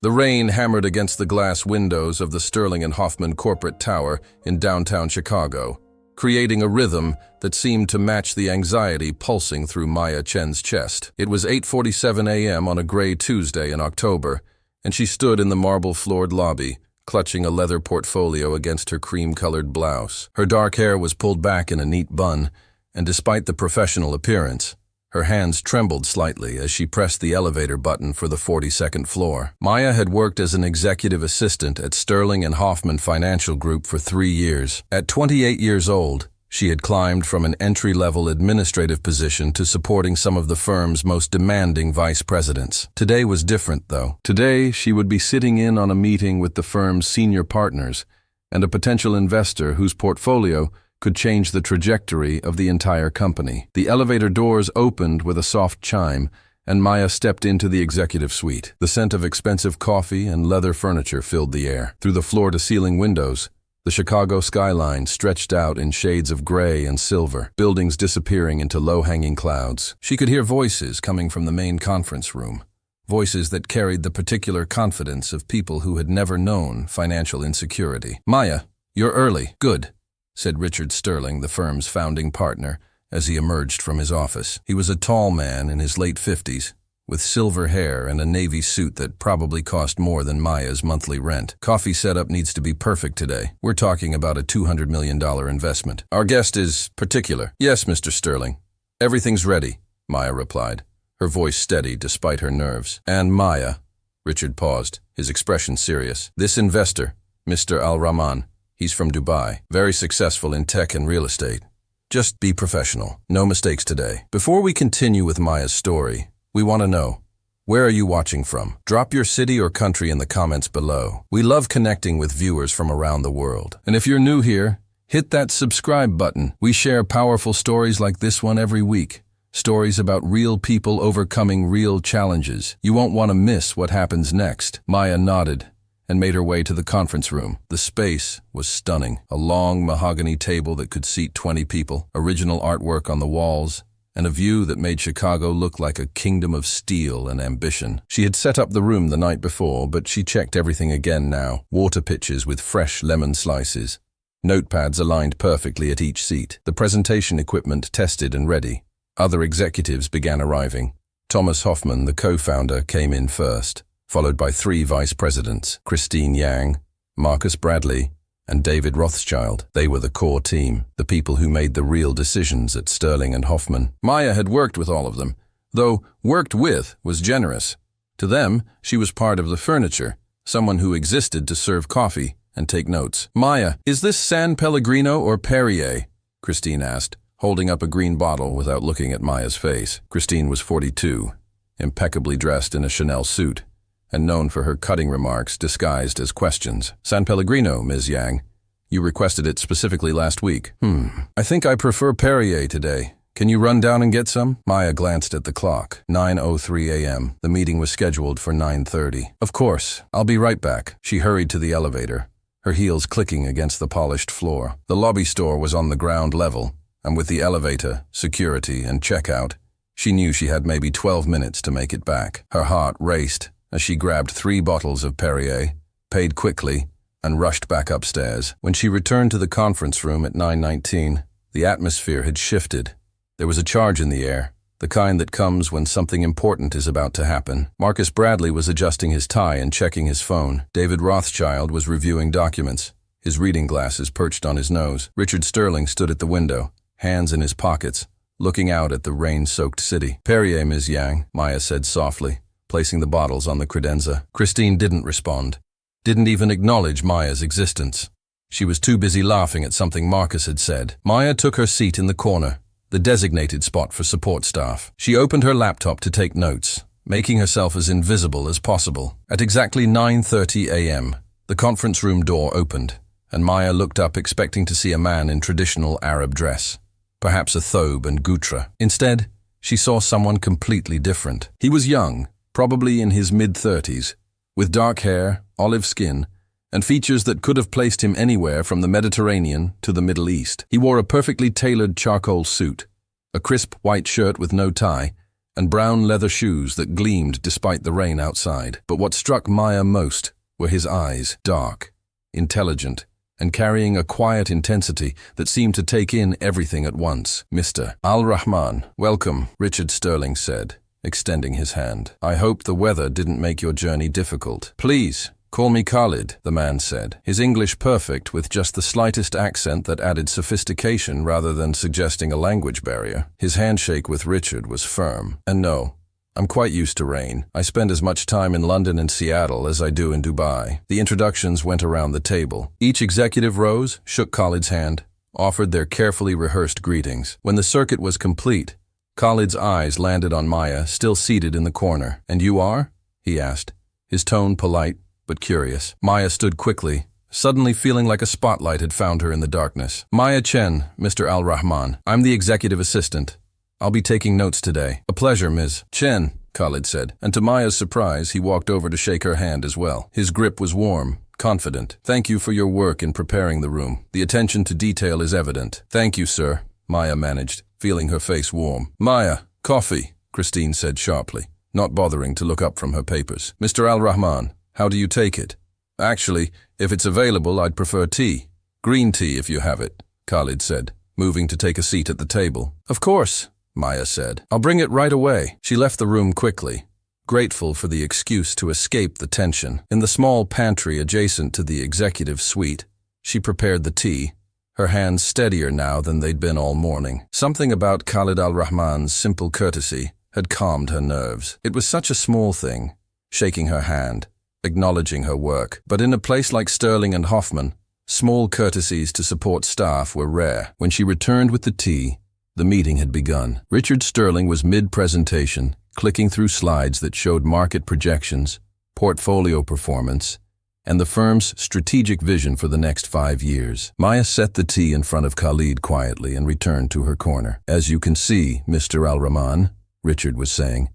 The rain hammered against the glass windows of the Sterling and Hoffman corporate tower in downtown Chicago, creating a rhythm that seemed to match the anxiety pulsing through Maya Chen's chest. It was 8:47 a.m. on a gray Tuesday in October, and she stood in the marble-floored lobby, clutching a leather portfolio against her cream-colored blouse. Her dark hair was pulled back in a neat bun, and despite the professional appearance, her hands trembled slightly as she pressed the elevator button for the 42nd floor. Maya had worked as an executive assistant at Sterling and Hoffman Financial Group for 3 years. At 28 years old, she had climbed from an entry-level administrative position to supporting some of the firm's most demanding vice presidents. Today was different, though. Today, she would be sitting in on a meeting with the firm's senior partners and a potential investor whose portfolio could change the trajectory of the entire company. The elevator doors opened with a soft chime, and Maya stepped into the executive suite. The scent of expensive coffee and leather furniture filled the air. Through the floor-to-ceiling windows, the Chicago skyline stretched out in shades of gray and silver, buildings disappearing into low-hanging clouds. She could hear voices coming from the main conference room, voices that carried the particular confidence of people who had never known financial insecurity. "Maya, you're early. Good," said Richard Sterling, the firm's founding partner, as he emerged from his office. He was a tall man in his late 50s, with silver hair and a navy suit that probably cost more than Maya's monthly rent. "Coffee setup needs to be perfect today. We're talking about a $200 million investment. Our guest is particular." "Yes, Mr. Sterling. Everything's ready," Maya replied, her voice steady despite her nerves. "And Maya," Richard paused, his expression serious, "this investor, Mr. Al-Rahman, he's from Dubai, very successful in tech and real estate. Just be professional. No mistakes today." Before we continue with Maya's story, we want to know, where are you watching from? Drop your city or country in the comments below. We love connecting with viewers from around the world. And if you're new here, hit that subscribe button. We share powerful stories like this one every week. Stories about real people overcoming real challenges. You won't want to miss what happens next. Maya nodded and made her way to the conference room. The space was stunning. A long mahogany table that could seat 20 people, original artwork on the walls, and a view that made Chicago look like a kingdom of steel and ambition. She had set up the room the night before, but she checked everything again now. Water pitchers with fresh lemon slices. Notepads aligned perfectly at each seat. The presentation equipment tested and ready. Other executives began arriving. Thomas Hoffman, the co-founder, came in first, followed by 3 vice presidents, Christine Yang, Marcus Bradley, and David Rothschild. They were the core team, the people who made the real decisions at Sterling and Hoffman. Maya had worked with all of them, though "worked with" was generous. To them, she was part of the furniture, someone who existed to serve coffee and take notes. "Maya, is this San Pellegrino or Perrier?" Christine asked, holding up a green bottle without looking at Maya's face. Christine was 42, impeccably dressed in a Chanel suit, and known for her cutting remarks disguised as questions. "San Pellegrino, Ms. Yang. You requested it specifically last week." I think I prefer Perrier today. Can you run down and get some?" Maya glanced at the clock. 9:03 a.m. The meeting was scheduled for 9:30. "Of course. I'll be right back." She hurried to the elevator, her heels clicking against the polished floor. The lobby store was on the ground level, and with the elevator, security, and checkout, she knew she had maybe 12 minutes to make it back. Her heart raced as she grabbed 3 bottles of Perrier, paid quickly, and rushed back upstairs. When she returned to the conference room at 9:19, the atmosphere had shifted. There was a charge in the air, the kind that comes when something important is about to happen. Marcus Bradley was adjusting his tie and checking his phone. David Rothschild was reviewing documents, his reading glasses perched on his nose. Richard Sterling stood at the window, hands in his pockets, looking out at the rain-soaked city. "Perrier, Ms. Yang," Maya said softly, placing the bottles on the credenza. Christine didn't respond, didn't even acknowledge Maya's existence. She was too busy laughing at something Marcus had said. Maya took her seat in the corner, the designated spot for support staff. She opened her laptop to take notes, making herself as invisible as possible. At exactly 9:30 a.m., the conference room door opened, and Maya looked up expecting to see a man in traditional Arab dress, perhaps a thobe and gutra. Instead, she saw someone completely different. He was young, probably in his mid-30s, with dark hair, olive skin, and features that could have placed him anywhere from the Mediterranean to the Middle East. He wore a perfectly tailored charcoal suit, a crisp white shirt with no tie, and brown leather shoes that gleamed despite the rain outside. But what struck Maya most were his eyes, dark, intelligent, and carrying a quiet intensity that seemed to take in everything at once. "Mr. Al-Rahman, welcome," Richard Sterling said, extending his hand. "I hope the weather didn't make your journey difficult." "Please, call me Khalid," the man said, his English perfect with just the slightest accent that added sophistication rather than suggesting a language barrier. His handshake with Richard was firm. "And no, I'm quite used to rain. I spend as much time in London and Seattle as I do in Dubai." The introductions went around the table. Each executive rose, shook Khalid's hand, offered their carefully rehearsed greetings. When the circuit was complete, Khalid's eyes landed on Maya, still seated in the corner. "And you are?" he asked, his tone polite but curious. Maya stood quickly, suddenly feeling like a spotlight had found her in the darkness. "Maya Chen, Mr. Al-Rahman. I'm the executive assistant. I'll be taking notes today." "A pleasure, Ms. Chen," Khalid said, and to Maya's surprise, he walked over to shake her hand as well. His grip was warm, confident. "Thank you for your work in preparing the room. The attention to detail is evident." "Thank you, sir," Maya managed, feeling her face warm. "Maya, coffee," Christine said sharply, not bothering to look up from her papers. "Mr. Al-Rahman, how do you take it?" "Actually, if it's available, I'd prefer tea. Green tea if you have it," Khalid said, moving to take a seat at the table. "Of course," Maya said. "I'll bring it right away." She left the room quickly, grateful for the excuse to escape the tension. In the small pantry adjacent to the executive suite, she prepared the tea, her hands steadier now than they'd been all morning. Something about Khalid Al-Rahman's simple courtesy had calmed her nerves. It was such a small thing, shaking her hand, acknowledging her work. But in a place like Sterling and Hoffman, small courtesies to support staff were rare. When she returned with the tea, the meeting had begun. Richard Sterling was mid-presentation, clicking through slides that showed market projections, portfolio performance, and the firm's strategic vision for the next 5 years. Maya set the tea in front of Khalid quietly and returned to her corner. "As you can see, Mr. Al-Rahman," Richard was saying,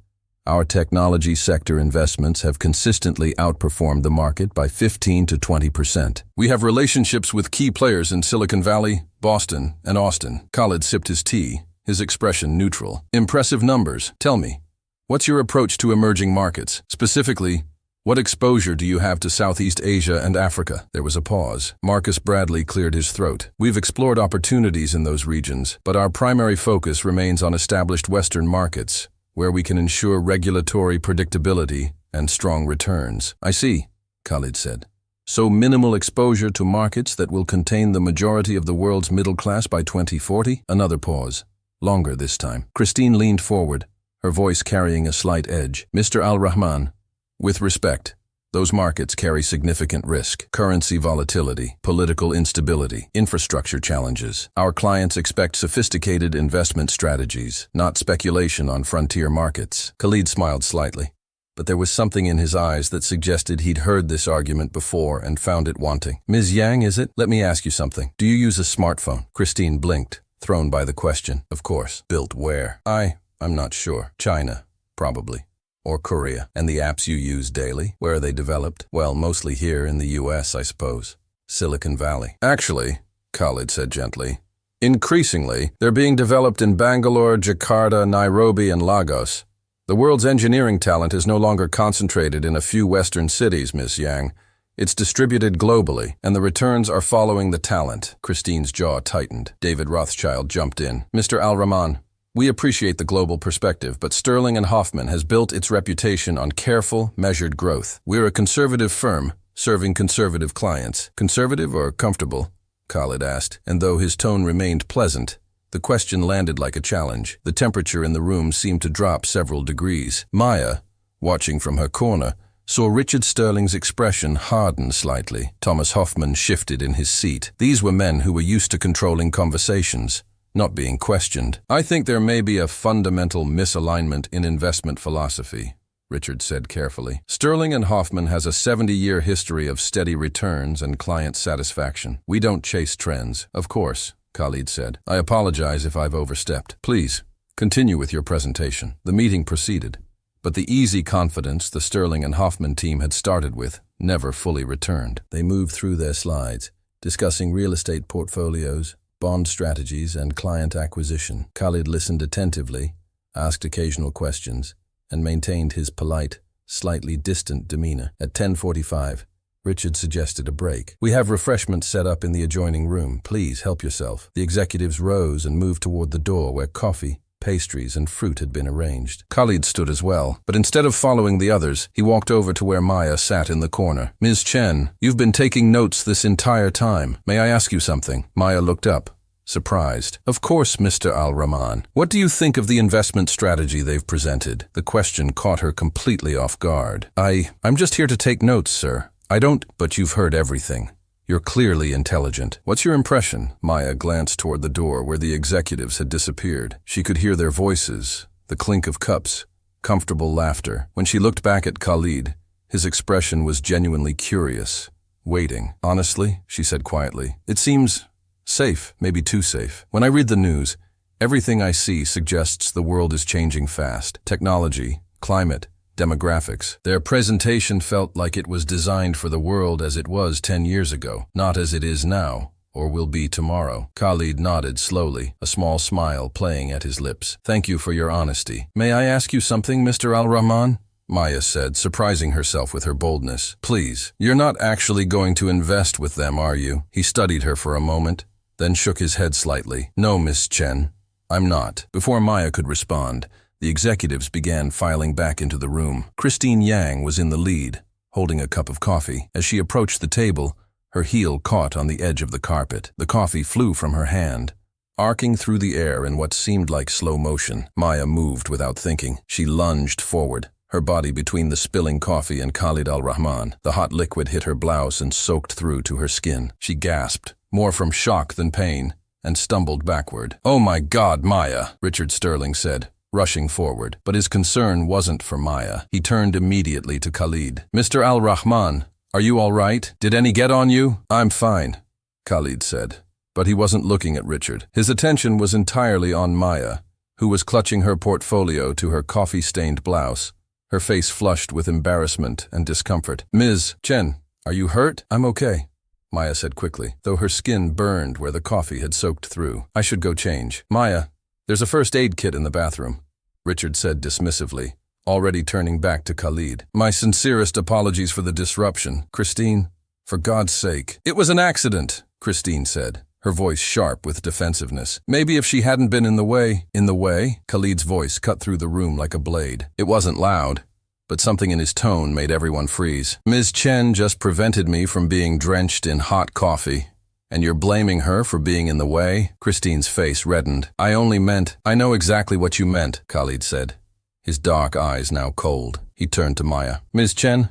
"our technology sector investments have consistently outperformed the market by 15 to 20%. We have relationships with key players in Silicon Valley, Boston, and Austin." Khalid sipped his tea, his expression neutral. "Impressive numbers. Tell me, what's your approach to emerging markets? Specifically, what exposure do you have to Southeast Asia and Africa?" There was a pause. Marcus Bradley cleared his throat. "We've explored opportunities in those regions, but our primary focus remains on established Western markets, where we can ensure regulatory predictability and strong returns." "I see," Khalid said. "So minimal exposure to markets that will contain the majority of the world's middle class by 2040? Another pause. Longer this time. Christine leaned forward, her voice carrying a slight edge. "Mr. Al-Rahman, with respect, those markets carry significant risk. Currency volatility, political instability, infrastructure challenges. Our clients expect sophisticated investment strategies, not speculation on frontier markets." Khalid smiled slightly, but there was something in his eyes that suggested he'd heard this argument before and found it wanting. "Ms. Yang, is it? Let me ask you something. Do you use a smartphone?" Christine blinked, thrown by the question. "Of course. Built where?" I'm not sure. China, probably. Or Korea. "And the apps you use daily? Where are they developed?" "Well, mostly here in the US, I suppose. Silicon Valley." "Actually," Khalid said gently, "increasingly, they're being developed in Bangalore, Jakarta, Nairobi, and Lagos. The world's engineering talent is no longer concentrated in a few Western cities, Ms. Yang. It's distributed globally, and the returns are following the talent." Christine's jaw tightened. David Rothschild jumped in. "Mr. Al-Rahman, we appreciate the global perspective, but Sterling and Hoffman has built its reputation on careful, measured growth. We're a conservative firm, serving conservative clients." "Conservative or comfortable?" Khalid asked, and though his tone remained pleasant, the question landed like a challenge. The temperature in the room seemed to drop several degrees. Maya, watching from her corner, saw Richard Sterling's expression harden slightly. Thomas Hoffman shifted in his seat. These were men who were used to controlling conversations, not being questioned. "I think there may be a fundamental misalignment in investment philosophy," Richard said carefully. "Sterling and Hoffman has a 70-year history of steady returns and client satisfaction. We don't chase trends." "Of course," Khalid said. "I apologize if I've overstepped. Please, continue with your presentation." The meeting proceeded, but the easy confidence the Sterling and Hoffman team had started with never fully returned. They moved through their slides, discussing real estate portfolios, bond strategies, and client acquisition. Khalid listened attentively, asked occasional questions, and maintained his polite, slightly distant demeanor. At 10:45, Richard suggested a break. "We have refreshments set up in the adjoining room. Please help yourself." The executives rose and moved toward the door where coffee, pastries, and fruit had been arranged. Khalid stood as well, but instead of following the others, he walked over to where Maya sat in the corner. "Ms. Chen, you've been taking notes this entire time. May I ask you something?" Maya looked up, surprised. "Of course, Mr. Al-Rahman. What do you think of the investment strategy they've presented?" The question caught her completely off guard. I'm just here to take notes, sir. I don't, but you've heard everything. You're clearly intelligent. What's your impression?" Maya glanced toward the door where the executives had disappeared. She could hear their voices, the clink of cups, comfortable laughter. When she looked back at Khalid, his expression was genuinely curious, waiting. "Honestly," she said quietly, "it seems safe, maybe too safe. When I read the news, everything I see suggests the world is changing fast. Technology, climate, demographics. Their presentation felt like it was designed for the world as it was 10 years ago, not as it is now, or will be tomorrow." Khalid nodded slowly, a small smile playing at his lips. "Thank you for your honesty. May I ask you something, Mr. Al-Rahman?" Maya said, surprising herself with her boldness. "Please, you're not actually going to invest with them, are you?" He studied her for a moment, then shook his head slightly. "No, Miss Chen, I'm not." Before Maya could respond, the executives began filing back into the room. Christine Yang was in the lead, holding a cup of coffee. As she approached the table, her heel caught on the edge of the carpet. The coffee flew from her hand, arcing through the air in what seemed like slow motion. Maya moved without thinking. She lunged forward, her body between the spilling coffee and Khalid Al-Rahman. The hot liquid hit her blouse and soaked through to her skin. She gasped, more from shock than pain, and stumbled backward. "Oh my God, Maya," Richard Sterling said, rushing forward. But his concern wasn't for Maya. He turned immediately to Khalid. "Mr. Al-Rahman, are you all right? Did any get on you?" "I'm fine," Khalid said. But he wasn't looking at Richard. His attention was entirely on Maya, who was clutching her portfolio to her coffee-stained blouse, her face flushed with embarrassment and discomfort. "Ms. Chen, are you hurt?" "I'm okay," Maya said quickly, though her skin burned where the coffee had soaked through. "I should go change." "Maya, there's a first aid kit in the bathroom," Richard said dismissively, already turning back to Khalid. "My sincerest apologies for the disruption. Christine, for God's sake." "It was an accident," Christine said, her voice sharp with defensiveness. "Maybe if she hadn't been in the way." "In the way?" Khalid's voice cut through the room like a blade. It wasn't loud, but something in his tone made everyone freeze. "Ms. Chen just prevented me from being drenched in hot coffee. And you're blaming her for being in the way?" Christine's face reddened. "I know exactly what you meant," Khalid said, his dark eyes now cold. He turned to Maya. "Ms. Chen,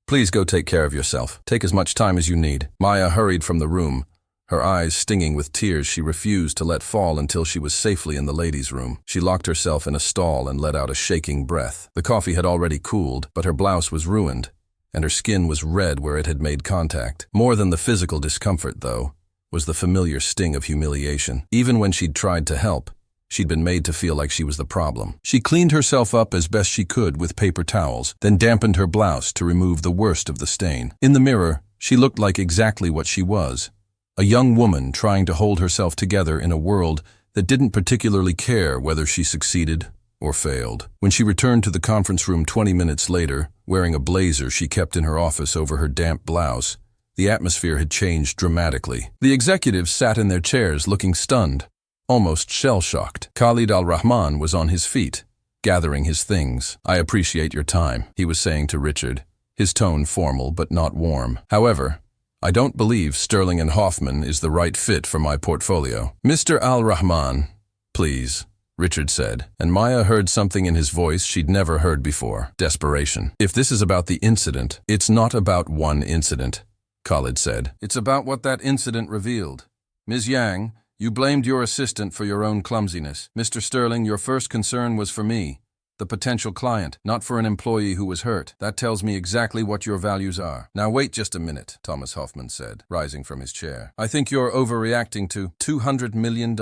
please go take care of yourself. Take as much time as you need." Maya hurried from the room, her eyes stinging with tears she refused to let fall until she was safely in the ladies' room. She locked herself in a stall and let out a shaking breath. The coffee had already cooled, but her blouse was ruined, and her skin was red where it had made contact. More than the physical discomfort, though, was the familiar sting of humiliation. Even when she'd tried to help, she'd been made to feel like she was the problem. She cleaned herself up as best she could with paper towels, then dampened her blouse to remove the worst of the stain. In the mirror, she looked like exactly what she was, a young woman trying to hold herself together in a world that didn't particularly care whether she succeeded or failed. When she returned to the conference room 20 minutes later, wearing a blazer she kept in her office over her damp blouse, the atmosphere had changed dramatically. The executives sat in their chairs looking stunned, almost shell-shocked. Khalid Al-Rahman was on his feet, gathering his things. "I appreciate your time," he was saying to Richard, his tone formal but not warm. "However, I don't believe Sterling and Hoffman is the right fit for my portfolio." "Mr. Al-Rahman, please," Richard said, and Maya heard something in his voice she'd never heard before. Desperation. "If this is about the incident, it's not about one incident," Khalid said. "It's about what that incident revealed. Ms. Yang, you blamed your assistant for your own clumsiness. Mr. Sterling, your first concern was for me, the potential client, not for an employee who was hurt. That tells me exactly what your values are." "Now wait just a minute," Thomas Hoffman said, rising from his chair. "I think you're overreacting to $200 million,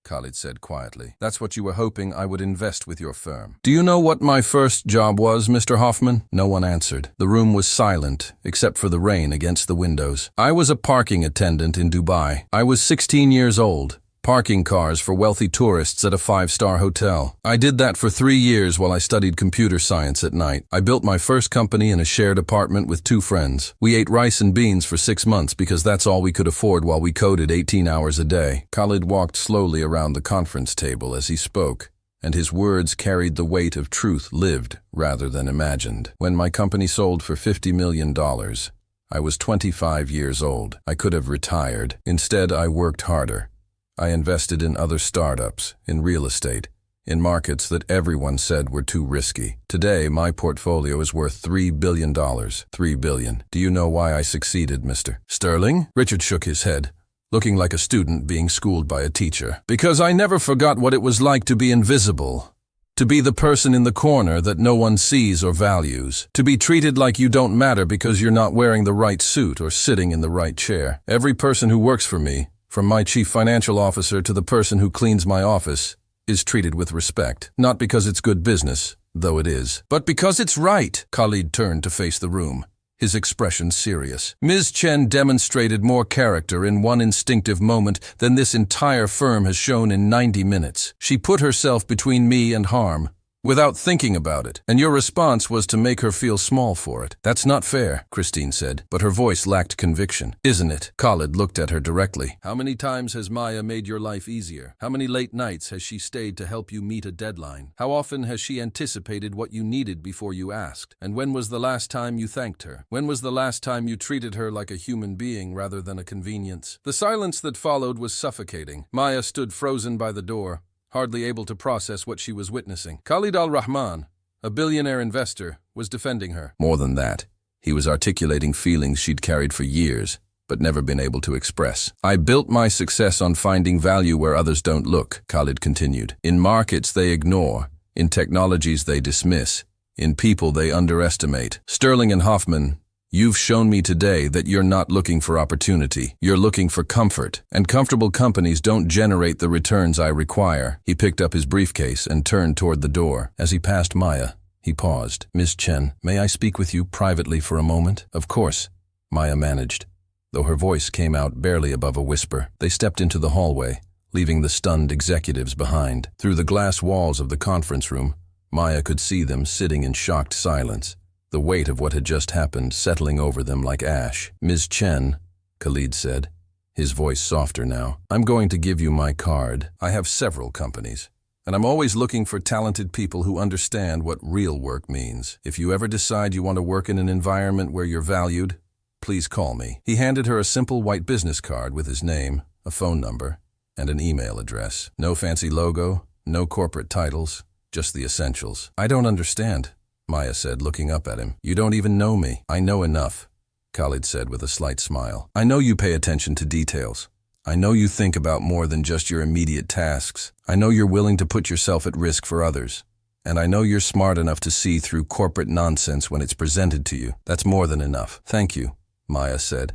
Khalid said quietly. "That's what you were hoping I would invest with your firm." "Do you know what my first job was, Mr. Hoffman?" No one answered. The room was silent, except for the rain against the windows. "I was a parking attendant in Dubai. I was 16 years old, Parking cars for wealthy tourists at a 5-star hotel. I did that for 3 years while I studied computer science at night. I built my first company in a shared apartment with 2 friends. We ate rice and beans for 6 months because that's all we could afford while we coded 18 hours a day. Khalid walked slowly around the conference table as he spoke, and his words carried the weight of truth lived rather than imagined. When my company sold for $50 million, I was 25 years old. I could have retired. Instead, I worked harder. I invested in other startups, in real estate, in markets that everyone said were too risky. Today, my portfolio is worth $3 billion. $3 billion. Do you know why I succeeded, Mr. Sterling? Richard shook his head, looking like a student being schooled by a teacher. Because I never forgot what it was like to be invisible. To be the person in the corner that no one sees or values. To be treated like you don't matter because you're not wearing the right suit or sitting in the right chair. Every person who works for me, from my chief financial officer to the person who cleans my office, is treated with respect. Not because it's good business, though it is, but because it's right. Khalid turned to face the room, his expression serious. Ms. Chen demonstrated more character in one instinctive moment than this entire firm has shown in 90 minutes. She put herself between me and harm, without thinking about it, and your response was to make her feel small for it. That's not fair, Christine said, but her voice lacked conviction. Isn't it? Khalid looked at her directly. How many times has Maya made your life easier? How many late nights has she stayed to help you meet a deadline? How often has she anticipated what you needed before you asked? And when was the last time you thanked her? When was the last time you treated her like a human being rather than a convenience? The silence that followed was suffocating. Maya stood frozen by the door, hardly able to process what she was witnessing. Khalid Al-Rahman, a billionaire investor, was defending her. More than that, he was articulating feelings she'd carried for years, but never been able to express. I built my success on finding value where others don't look, Khalid continued. In markets they ignore, in technologies they dismiss, in people they underestimate. Sterling and Hoffman, you've shown me today that you're not looking for opportunity. You're looking for comfort, and comfortable companies don't generate the returns I require. He picked up his briefcase and turned toward the door. As he passed Maya, he paused. Miss Chen, may I speak with you privately for a moment? Of course, Maya managed, though her voice came out barely above a whisper. They stepped into the hallway, leaving the stunned executives behind. Through the glass walls of the conference room, Maya could see them sitting in shocked silence, the weight of what had just happened settling over them like ash. Ms. Chen, Khalid said, his voice softer now, I'm going to give you my card. I have several companies, and I'm always looking for talented people who understand what real work means. If you ever decide you want to work in an environment where you're valued, please call me. He handed her a simple white business card with his name, a phone number, and an email address. No fancy logo, no corporate titles, just the essentials. I don't understand, Maya said, looking up at him. You don't even know me. I know enough, Khalid said with a slight smile. I know you pay attention to details. I know you think about more than just your immediate tasks. I know you're willing to put yourself at risk for others. And I know you're smart enough to see through corporate nonsense when it's presented to you. That's more than enough. Thank you, Maya said.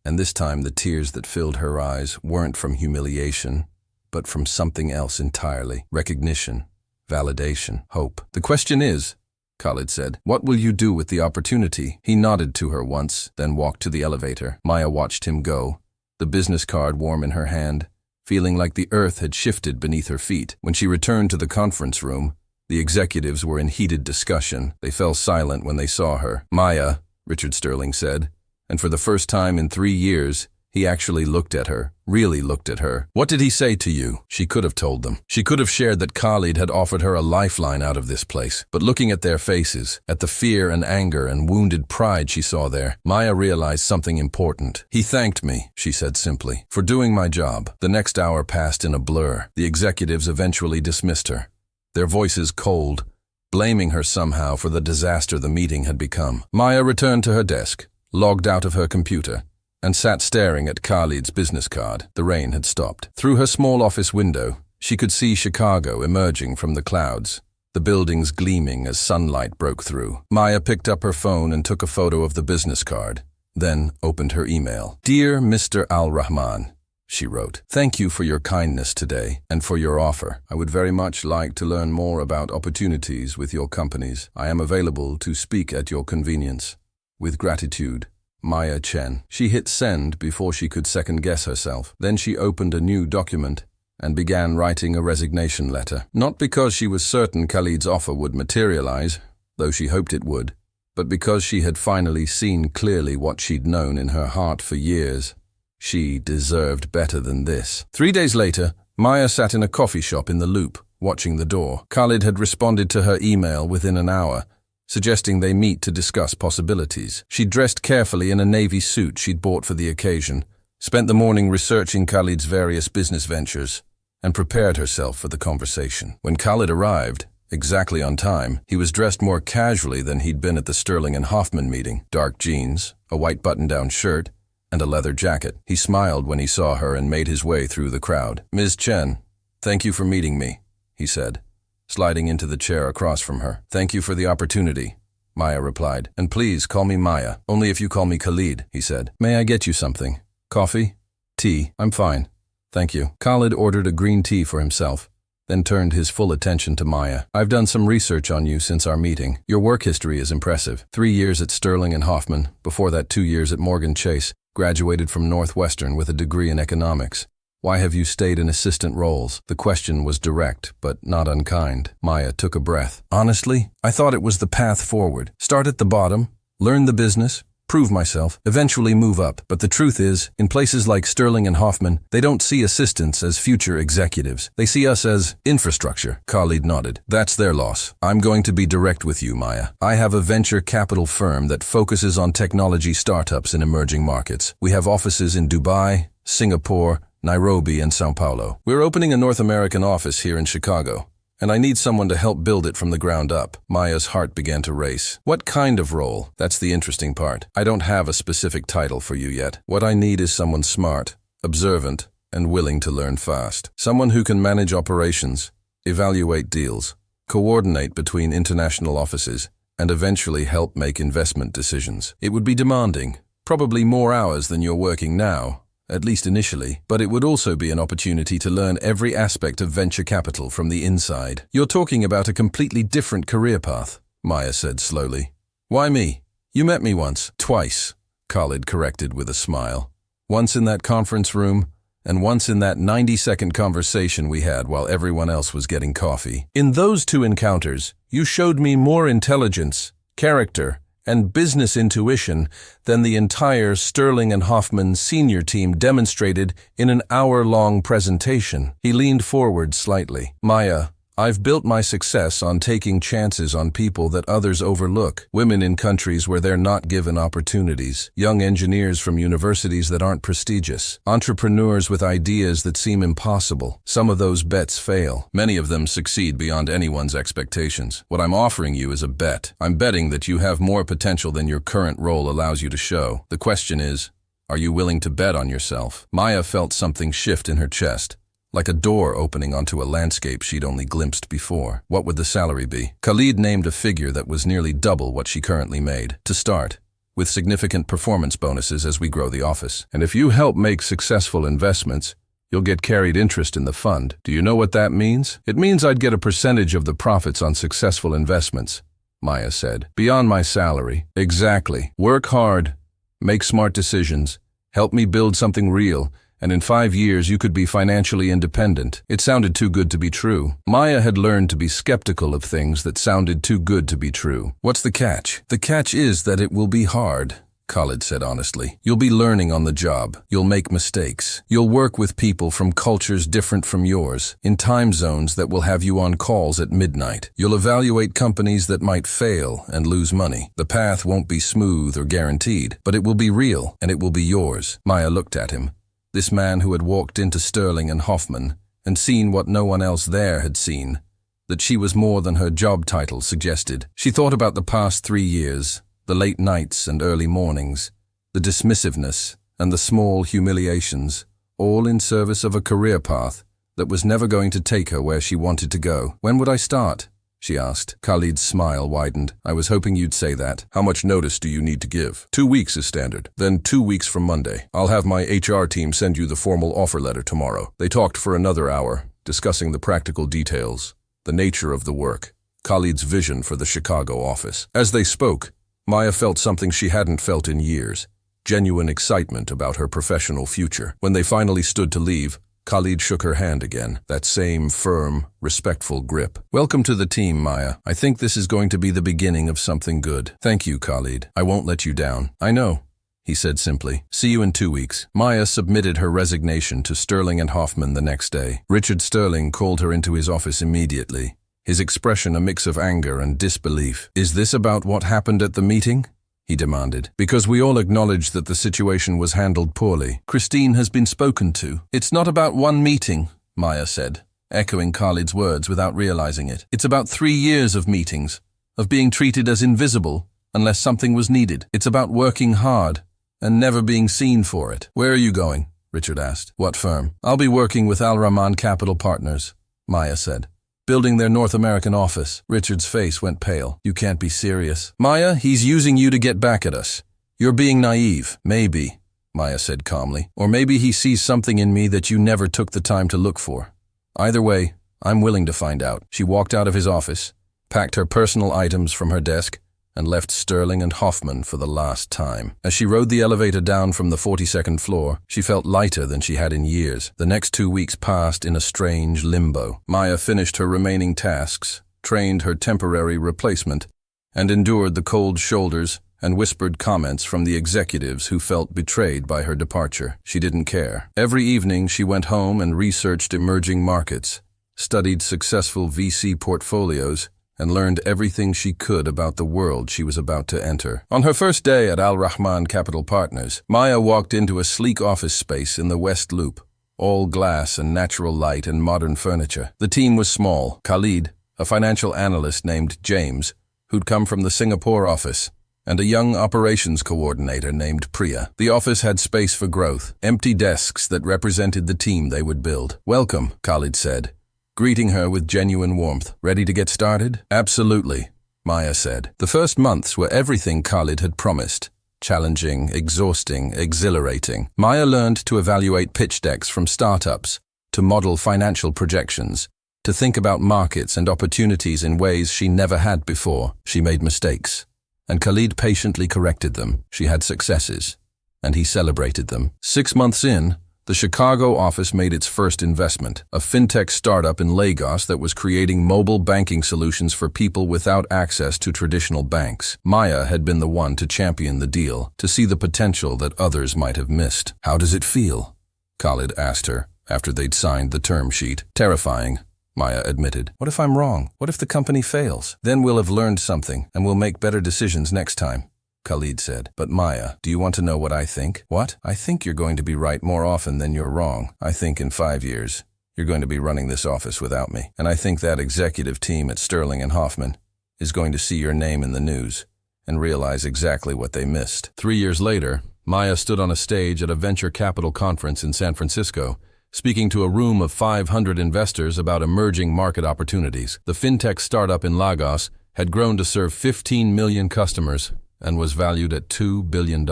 And this time the tears that filled her eyes weren't from humiliation, but from something else entirely. Recognition, validation, hope. The question is, Khalid said, what will you do with the opportunity? He nodded to her once, then walked to the elevator. Maya watched him go, the business card warm in her hand, feeling like the earth had shifted beneath her feet. When she returned to the conference room, the executives were in heated discussion. They fell silent when they saw her. Maya, Richard Sterling said, and for the first time in 3 years, he actually looked at her, really looked at her. What did he say to you? She could have told them. She could have shared that Khalid had offered her a lifeline out of this place. But looking at their faces, at the fear and anger and wounded pride she saw there, Maya realized something important. He thanked me, she said simply, for doing my job. The next hour passed in a blur. The executives eventually dismissed her, their voices cold, blaming her somehow for the disaster the meeting had become. Maya returned to her desk, logged out of her computer, and sat staring at Khalid's business card. The rain had stopped. Through her small office window, she could see Chicago emerging from the clouds, the buildings gleaming as sunlight broke through. Maya picked up her phone and took a photo of the business card, then opened her email. Dear Mr. Al-Rahman, she wrote, thank you for your kindness today and for your offer. I would very much like to learn more about opportunities with your companies. I am available to speak at your convenience. With gratitude, Maya Chen. She hit send before she could second-guess herself. Then she opened a new document and began writing a resignation letter. Not because she was certain Khalid's offer would materialize, though she hoped it would, but because she had finally seen clearly what she'd known in her heart for years. She deserved better than this. 3 days later, Maya sat in a coffee shop in the Loop, watching the door. Khalid had responded to her email within an hour, suggesting they meet to discuss possibilities. She dressed carefully in a navy suit she'd bought for the occasion, spent the morning researching Khalid's various business ventures, and prepared herself for the conversation. When Khalid arrived, exactly on time, he was dressed more casually than he'd been at the Sterling and Hoffman meeting. Dark jeans, a white button-down shirt, and a leather jacket. He smiled when he saw her and made his way through the crowd. "Ms. Chen, thank you for meeting me," he said, sliding into the chair across from her. "Thank you for the opportunity," Maya replied. "And please call me Maya. Only if you call me Khalid," he said. "May I get you something? Coffee? Tea? I'm fine. Thank you." Khalid ordered a green tea for himself, then turned his full attention to Maya. "I've done some research on you since our meeting. Your work history is impressive. 3 years at Sterling and Hoffman, before that 2 years at Morgan Chase, graduated from Northwestern with a degree in economics. Why have you stayed in assistant roles?" The question was direct, but not unkind. Maya took a breath. "Honestly, I thought it was the path forward. Start at the bottom, learn the business, prove myself, eventually move up. But the truth is, in places like Sterling and Hoffman, they don't see assistants as future executives. They see us as infrastructure." Khalid nodded. "That's their loss. I'm going to be direct with you, Maya. I have a venture capital firm that focuses on technology startups in emerging markets. We have offices in Dubai, Singapore, Nairobi, and Sao Paulo. We're opening a North American office here in Chicago, and I need someone to help build it from the ground up." Maya's heart began to race. "What kind of role?" "That's the interesting part. I don't have a specific title for you yet. What I need is someone smart, observant, and willing to learn fast. Someone who can manage operations, evaluate deals, coordinate between international offices, and eventually help make investment decisions. It would be demanding, probably more hours than you're working now, at least initially, but it would also be an opportunity to learn every aspect of venture capital from the inside." "You're talking about a completely different career path," Maya said slowly. "Why me? You met me once." "Twice," Khalid corrected with a smile. "Once in that conference room, and once in that 90-second conversation we had while everyone else was getting coffee. In those 2 encounters, you showed me more intelligence, character, and business intuition than the entire Sterling and Hoffman senior team demonstrated in an hour-long presentation." He leaned forward slightly. "Maya, I've built my success on taking chances on people that others overlook. Women in countries where they're not given opportunities. Young engineers from universities that aren't prestigious. Entrepreneurs with ideas that seem impossible. Some of those bets fail. Many of them succeed beyond anyone's expectations. What I'm offering you is a bet. I'm betting that you have more potential than your current role allows you to show. The question is, are you willing to bet on yourself?" Maya felt something shift in her chest, like a door opening onto a landscape she'd only glimpsed before. "What would the salary be?" Khalid named a figure that was nearly double what she currently made. "To start, with significant performance bonuses as we grow the office. And if you help make successful investments, you'll get carried interest in the fund. Do you know what that means?" "It means I'd get a percentage of the profits on successful investments," Maya said. "Beyond my salary." "Exactly. Work hard, make smart decisions, help me build something real, and in 5 years you could be financially independent." It sounded too good to be true. Maya had learned to be skeptical of things that sounded too good to be true. "What's the catch?" "The catch is that it will be hard," Khalid said honestly. "You'll be learning on the job. You'll make mistakes. You'll work with people from cultures different from yours, in time zones that will have you on calls at midnight. You'll evaluate companies that might fail and lose money. The path won't be smooth or guaranteed, but it will be real, and it will be yours." Maya looked at him. This man who had walked into Sterling and Hoffman and seen what no one else there had seen, that she was more than her job title suggested. She thought about the past 3 years, the late nights and early mornings, the dismissiveness and the small humiliations, all in service of a career path that was never going to take her where she wanted to go. "When would I start?" she asked. Khalid's smile widened. "I was hoping you'd say that. How much notice do you need to give?" 2 weeks is standard. Then 2 weeks from Monday. I'll have my HR team send you the formal offer letter tomorrow." They talked for another hour, discussing the practical details, the nature of the work, Khalid's vision for the Chicago office. As they spoke, Maya felt something she hadn't felt in years, genuine excitement about her professional future. When they finally stood to leave, Khalid shook her hand again, that same firm, respectful grip. "Welcome to the team, Maya. I think this is going to be the beginning of something good." "Thank you, Khalid. I won't let you down." "I know," he said simply. "See you in 2 weeks." Maya submitted her resignation to Sterling and Hoffman the next day. Richard Sterling called her into his office immediately, his expression a mix of anger and disbelief. "Is this about what happened at the meeting?" he demanded. "Because we all acknowledge that the situation was handled poorly. Christine has been spoken to." "It's not about one meeting," Maya said, echoing Khalid's words without realizing it. "It's about 3 years of meetings, of being treated as invisible unless something was needed. It's about working hard and never being seen for it." "Where are you going?" Richard asked. "What firm?" "I'll be working with Al-Rahman Capital Partners," Maya said. "Building their North American office." Richard's face went pale. "You can't be serious." "Maya, he's using you to get back at us. You're being naive." "Maybe," Maya said calmly. "Or maybe he sees something in me that you never took the time to look for. Either way, I'm willing to find out." She walked out of his office, packed her personal items from her desk, and left Sterling and Hoffman for the last time. As she rode the elevator down from the 42nd floor, she felt lighter than she had in years. The next 2 weeks passed in a strange limbo. Maya finished her remaining tasks, trained her temporary replacement, and endured the cold shoulders and whispered comments from the executives who felt betrayed by her departure. She didn't care. Every evening she went home and researched emerging markets, studied successful VC portfolios, and learned everything she could about the world she was about to enter. On her first day at Al-Rahman Capital Partners, Maya walked into a sleek office space in the West Loop, all glass and natural light and modern furniture. The team was small. Khalid, a financial analyst named James, who'd come from the Singapore office, and a young operations coordinator named Priya. The office had space for growth, empty desks that represented the team they would build. "Welcome," Khalid said, greeting her with genuine warmth. "Ready to get started?" "Absolutely," Maya said. The first months were everything Khalid had promised. Challenging, exhausting, exhilarating. Maya learned to evaluate pitch decks from startups, to model financial projections, to think about markets and opportunities in ways she never had before. She made mistakes, and Khalid patiently corrected them. She had successes, and he celebrated them. 6 months in, the Chicago office made its first investment, a fintech startup in Lagos that was creating mobile banking solutions for people without access to traditional banks. Maya had been the one to champion the deal, to see the potential that others might have missed. "How does it feel?" Khalid asked her after they'd signed the term sheet. "Terrifying," Maya admitted. "What if I'm wrong? What if the company fails? Then we'll have learned something, and we'll make better decisions next time," Khalid said. "But Maya, do you want to know what I think?" "What?" "I think you're going to be right more often than you're wrong. I think in 5 years, you're going to be running this office without me. And I think that executive team at Sterling and Hoffman is going to see your name in the news and realize exactly what they missed." 3 years later, Maya stood on a stage at a venture capital conference in San Francisco, speaking to a room of 500 investors about emerging market opportunities. The fintech startup in Lagos had grown to serve 15 million customers and was valued at $2 billion.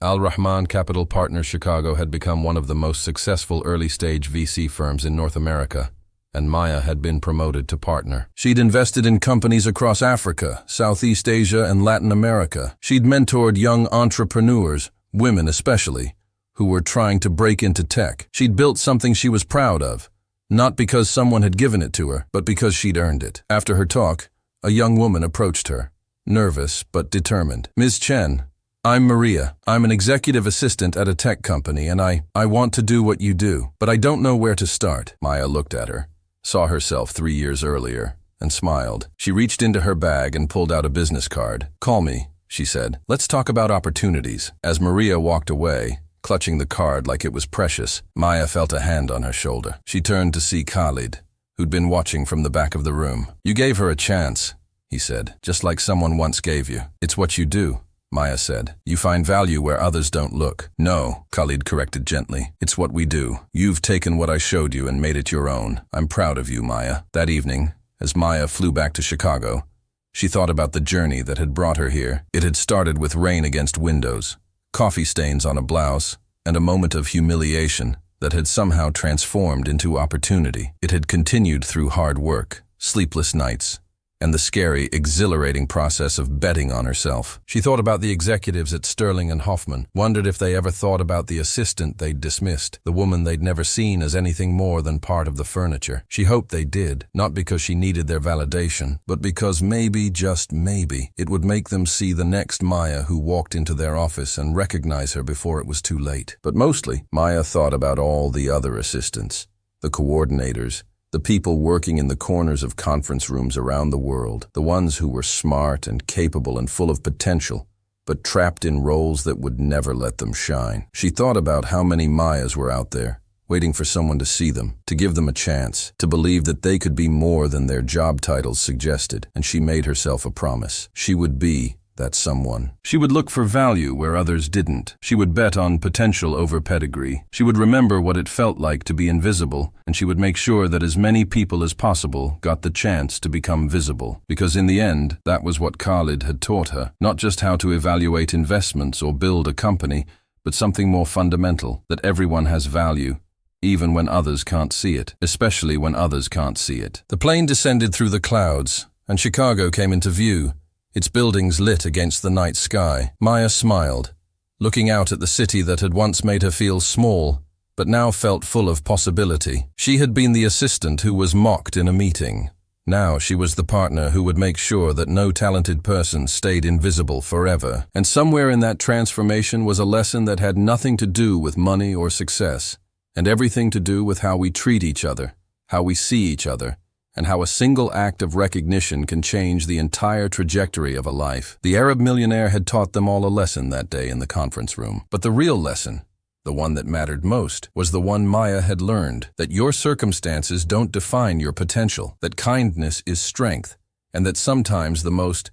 Al-Rahman Capital Partners Chicago had become one of the most successful early-stage VC firms in North America, and Maya had been promoted to partner. She'd invested in companies across Africa, Southeast Asia, and Latin America. She'd mentored young entrepreneurs, women especially, who were trying to break into tech. She'd built something she was proud of, not because someone had given it to her, but because she'd earned it. After her talk, a young woman approached her, nervous but determined. "Ms. Chen, I'm Maria. I'm an executive assistant at a tech company, and I want to do what you do, but I don't know where to start." Maya looked at her, saw herself 3 years earlier, and smiled. She reached into her bag and pulled out a business card. "Call me," she said. "Let's talk about opportunities." As Maria walked away, clutching the card like it was precious, Maya felt a hand on her shoulder. She turned to see Khalid, who'd been watching from the back of the room. "You gave her a chance," he said, "just like someone once gave you." "It's what you do," Maya said. "You find value where others don't look." "No," Khalid corrected gently. "It's what we do. You've taken what I showed you and made it your own. I'm proud of you, Maya." That evening, as Maya flew back to Chicago, she thought about the journey that had brought her here. It had started with rain against windows, coffee stains on a blouse, and a moment of humiliation that had somehow transformed into opportunity. It had continued through hard work, sleepless nights, and the scary, exhilarating process of betting on herself. She thought about the executives at Sterling and Hoffman, wondered if they ever thought about the assistant they'd dismissed, the woman they'd never seen as anything more than part of the furniture. She hoped they did, not because she needed their validation, but because maybe, just maybe, it would make them see the next Maya who walked into their office and recognize her before it was too late. But mostly, Maya thought about all the other assistants, the coordinators, the people working in the corners of conference rooms around the world, the ones who were smart and capable and full of potential, but trapped in roles that would never let them shine. She thought about how many Mayas were out there, waiting for someone to see them, to give them a chance, to believe that they could be more than their job titles suggested, and she made herself a promise. She would be that someone. She would look for value where others didn't. She would bet on potential over pedigree. She would remember what it felt like to be invisible, and she would make sure that as many people as possible got the chance to become visible. Because in the end, that was what Khalid had taught her. Not just how to evaluate investments or build a company, but something more fundamental, that everyone has value, even when others can't see it, especially when others can't see it. The plane descended through the clouds, and Chicago came into view, its buildings lit against the night sky. Maya smiled, looking out at the city that had once made her feel small, but now felt full of possibility. She had been the assistant who was mocked in a meeting. Now she was the partner who would make sure that no talented person stayed invisible forever. And somewhere in that transformation was a lesson that had nothing to do with money or success, and everything to do with how we treat each other, how we see each other, and how a single act of recognition can change the entire trajectory of a life. The Arab millionaire had taught them all a lesson that day in the conference room. But the real lesson, the one that mattered most, was the one Maya had learned, that your circumstances don't define your potential, that kindness is strength, and that sometimes the most